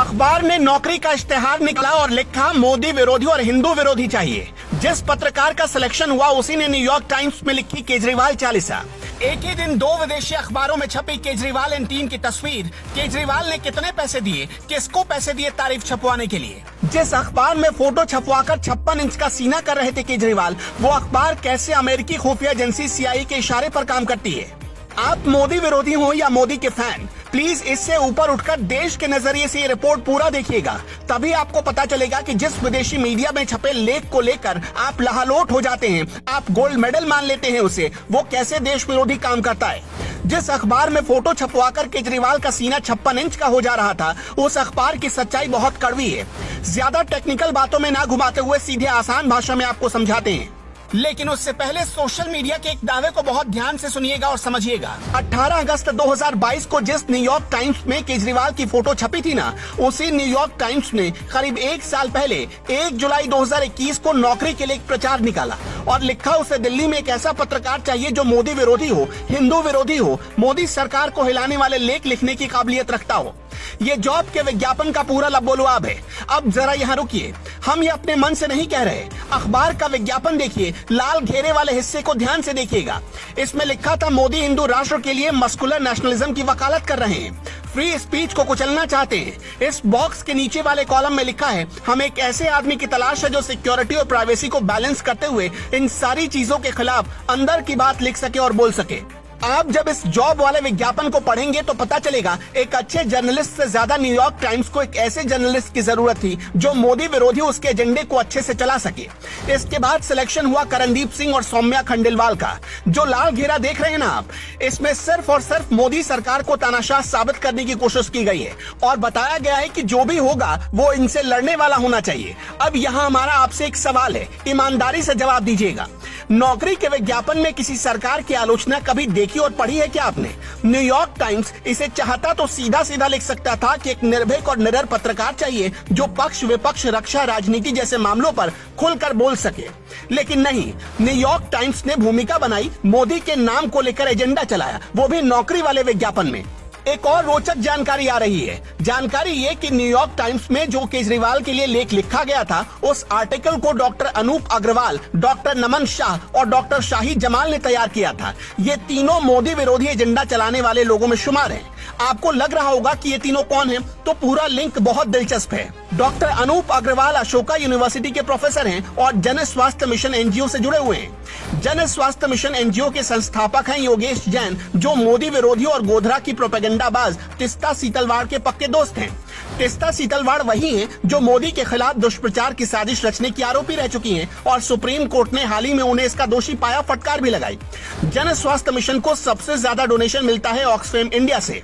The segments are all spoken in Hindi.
अखबार ने नौकरी का इश्तेहार निकाला और लिखा मोदी विरोधी और हिंदू विरोधी चाहिए। जिस पत्रकार का सिलेक्शन हुआ उसी ने न्यूयॉर्क टाइम्स में लिखी केजरीवाल चालीसा। एक ही दिन दो विदेशी अखबारों में छपी केजरीवाल एंड टीम की तस्वीर। केजरीवाल ने कितने पैसे दिए, किसको पैसे दिए तारीफ छपवाने के लिए। जिस अखबार में फोटो छपवाकर 56 इंच का सीना कर रहे थे केजरीवाल, वो अखबार कैसे अमेरिकी खुफिया एजेंसी CIA के इशारे पर काम करती है। आप मोदी विरोधी हो या मोदी के फैन, प्लीज इससे ऊपर उठकर देश के नजरिए से ये रिपोर्ट पूरा देखिएगा। तभी आपको पता चलेगा कि जिस विदेशी मीडिया में छपे लेख को लेकर आप लहालोट हो जाते हैं, आप गोल्ड मेडल मान लेते हैं उसे, वो कैसे देश विरोधी काम करता है। जिस अखबार में फोटो छपवाकर केजरीवाल का सीना 56 इंच का हो जा रहा था, उस अखबार की सच्चाई बहुत कड़वी है। ज्यादा टेक्निकल बातों में ना घुमाते हुए सीधे आसान भाषा में आपको समझाते हैं। लेकिन उससे पहले सोशल मीडिया के एक दावे को बहुत ध्यान से सुनिएगा और समझिएगा। 18 अगस्त 2022 को जिस न्यूयॉर्क टाइम्स में केजरीवाल की फोटो छपी थी ना, उसी न्यूयॉर्क टाइम्स ने करीब एक साल पहले 1 जुलाई 2021 को नौकरी के लिए एक प्रचार निकाला और लिखा उसे दिल्ली में एक ऐसा पत्रकार चाहिए जो मोदी विरोधी हो, हिंदू विरोधी हो, मोदी सरकार को हिलाने वाले लेख लिखने की काबिलियत रखता हो। ये जॉब के विज्ञापन का पूरा लबोलुआब है। अब जरा यहाँ रुकिए, हम ये अपने मन से नहीं कह रहे। अखबार का विज्ञापन देखिए, लाल घेरे वाले हिस्से को ध्यान से देखिएगा। इसमें लिखा था मोदी हिंदू राष्ट्र के लिए मस्कुलर नेशनलिज्म की वकालत कर रहे हैं, फ्री स्पीच को कुचलना चाहते हैं। इस बॉक्स के नीचे वाले कॉलम में लिखा है हम एक ऐसे आदमी की तलाश है जो सिक्योरिटी और प्राइवेसी को बैलेंस करते हुए इन सारी चीजों के खिलाफ अंदर की बात लिख सके और बोल सके। आप जब इस जॉब वाले विज्ञापन को पढ़ेंगे तो पता चलेगा एक अच्छे जर्नलिस्ट से ज्यादा न्यूयॉर्क टाइम्स को एक ऐसे जर्नलिस्ट की जरूरत थी जो मोदी विरोधी उसके एजेंडे को अच्छे से चला सके। इसके बाद सिलेक्शन हुआ करणदीप सिंह और सौम्या खंडेलवाल का। जो लाल घेरा देख रहे हैं ना आप, इसमें सिर्फ और सिर्फ मोदी सरकार को तानाशाह साबित करने की कोशिश की गई है और बताया गया है कि जो भी होगा वो इनसे लड़ने वाला होना चाहिए। अब यहाँ हमारा आपसे एक सवाल है, ईमानदारी से जवाब दीजिएगा। नौकरी के विज्ञापन में किसी सरकार की आलोचना कभी देखी और पढ़ी है क्या आपने? न्यूयॉर्क टाइम्स इसे चाहता तो सीधा सीधा लिख सकता था कि एक निर्भीक और निडर पत्रकार चाहिए जो पक्ष विपक्ष, रक्षा, राजनीति जैसे मामलों पर खुलकर बोल सके। लेकिन नहीं, न्यूयॉर्क टाइम्स ने भूमिका बनाई, मोदी के नाम को लेकर एजेंडा चलाया, वो भी नौकरी वाले विज्ञापन में। एक और रोचक जानकारी आ रही है। जानकारी ये कि न्यूयॉर्क टाइम्स में जो केजरीवाल के लिए लेख लिखा गया था, उस आर्टिकल को डॉक्टर अनूप अग्रवाल, डॉक्टर नमन शाह और डॉक्टर शाहिद जमाल ने तैयार किया था। ये तीनों मोदी विरोधी एजेंडा चलाने वाले लोगों में शुमार हैं। आपको लग रहा होगा कि ये तीनों कौन हैं, तो पूरा लिंक बहुत दिलचस्प है। डॉक्टर अनूप अग्रवाल अशोका यूनिवर्सिटी के प्रोफेसर हैं और जन स्वास्थ्य मिशन NGO से जुड़े हुए हैं। जन स्वास्थ्य मिशन NGO के संस्थापक हैं योगेश जैन, जो मोदी विरोधी और गोधरा की प्रोपेगेंडाबाज तिस्ता सीतलवाड़ के पक्के दोस्त हैं। तिस्ता सीतलवाड़ वही हैं जो मोदी के खिलाफ दुष्प्रचार की साजिश रचने की आरोपी रह चुकी हैं और सुप्रीम कोर्ट ने हाल ही में उन्हें इसका दोषी पाया, फटकार भी लगाई। जन स्वास्थ्य मिशन को सबसे ज्यादा डोनेशन मिलता है ऑक्सफेम इंडिया से।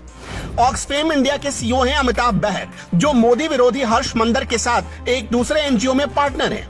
ऑक्सफेम इंडिया के CEO हैं अमिताभ बहर, जो मोदी विरोधी हर्ष मंदर के साथ एक दूसरे NGO में पार्टनर हैं।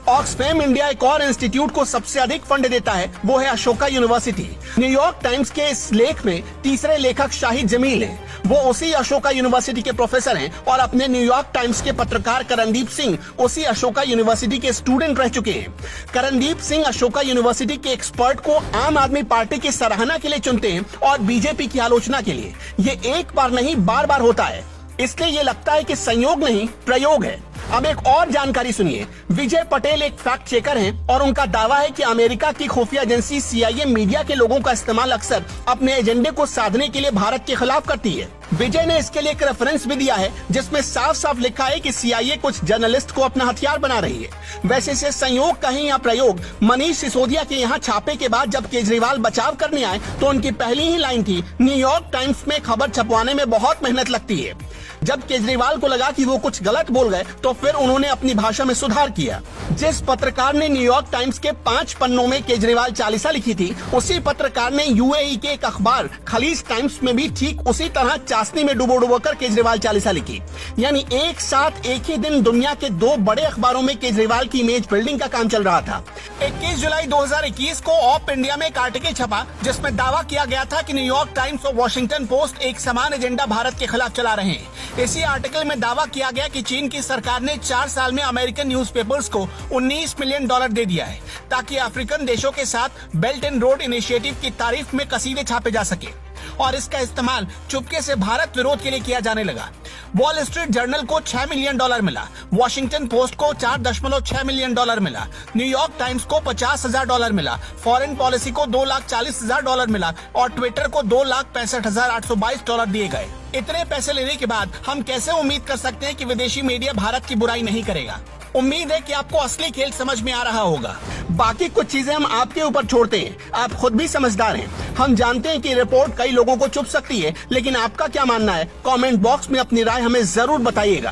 ऑक्सफेम इंडिया एक और इंस्टीट्यूट को सबसे अधिक फंड देता है, वो है अशोका यूनिवर्सिटी। न्यूयॉर्क टाइम्स के इस लेख में तीसरे लेखक शाहिद जमील हैं। वो उसी अशोका यूनिवर्सिटी के प्रोफेसर हैं और अपने न्यूयॉर्क टाइम्स के पत्रकार करणदीप सिंह उसी अशोका यूनिवर्सिटी के स्टूडेंट रह चुके हैं। करणदीप सिंह अशोका यूनिवर्सिटी के एक्सपर्ट को आम आदमी पार्टी की सराहना के लिए चुनते हैं और बीजेपी की आलोचना के लिए। ये एक बार नहीं, बार बार होता है, इसलिए ये लगता है कि संयोग नहीं, प्रयोग है। अब एक और जानकारी सुनिए। विजय पटेल एक फैक्ट चेकर हैं और उनका दावा है कि अमेरिका की खुफिया एजेंसी CIA मीडिया के लोगों का इस्तेमाल अक्सर अपने एजेंडे को साधने के लिए भारत के खिलाफ करती है। विजय ने इसके लिए एक रेफरेंस भी दिया है जिसमें साफ साफ लिखा है कि CIA कुछ जर्नलिस्ट को अपना हथियार बना रही है। वैसे से संयोग कहीं या प्रयोग, मनीष सिसोदिया के यहाँ छापे के बाद जब केजरीवाल बचाव करने आए तो उनकी पहली ही लाइन थी, न्यूयॉर्क टाइम्स में खबर छपवाने में बहुत मेहनत लगती है। जब केजरीवाल को लगा कि वो कुछ गलत बोल गए तो फिर उन्होंने अपनी भाषा में सुधार किया। जिस पत्रकार ने न्यूयॉर्क टाइम्स के 5 पन्नों में केजरीवाल चालीसा लिखी थी, उसी पत्रकार ने UAE के एक अखबार खलीज टाइम्स में भी ठीक उसी तरह चाशनी में डुबो कर केजरीवाल चालीसा लिखी। यानी एक साथ एक ही दिन दुनिया के 2 बड़े अखबारों में केजरीवाल की इमेज बिल्डिंग का काम चल रहा था। 21 जुलाई 2021 को ऑप इंडिया में एक आर्टिकल छपा जिसमें दावा किया गया था कि न्यूयॉर्क टाइम्स और वॉशिंगटन पोस्ट एक समान एजेंडा भारत के खिलाफ चला रहे हैं। इसी आर्टिकल में दावा किया गया कि चीन की सरकार ने 4 साल में अमेरिकन न्यूज़पेपर्स को $19 मिलियन दे दिया है ताकि अफ्रीकन देशों के साथ बेल्ट एंड रोड इनिशिएटिव की तारीफ में कसीदे छापे जा सके। और इसका इस्तेमाल चुपके से भारत विरोध के लिए किया जाने लगा। वॉल स्ट्रीट जर्नल को $6 मिलियन मिला, वॉशिंगटन पोस्ट को $4.6 मिलियन मिला, न्यूयॉर्क टाइम्स को $50,000 मिला, फॉरेन पॉलिसी को $2,40,000 मिला और ट्विटर को $2,65,822 दिए गए। इतने पैसे लेने के बाद हम कैसे उम्मीद कर सकते हैं कि विदेशी मीडिया भारत की बुराई नहीं करेगा। उम्मीद है कि आपको असली खेल समझ में आ रहा होगा। बाकी कुछ चीजें हम आपके ऊपर छोड़ते हैं, आप खुद भी समझदार हैं। हम जानते हैं कि रिपोर्ट कई लोगों को चुभ सकती है, लेकिन आपका क्या मानना है? कमेंट बॉक्स में अपनी राय हमें जरूर बताइएगा।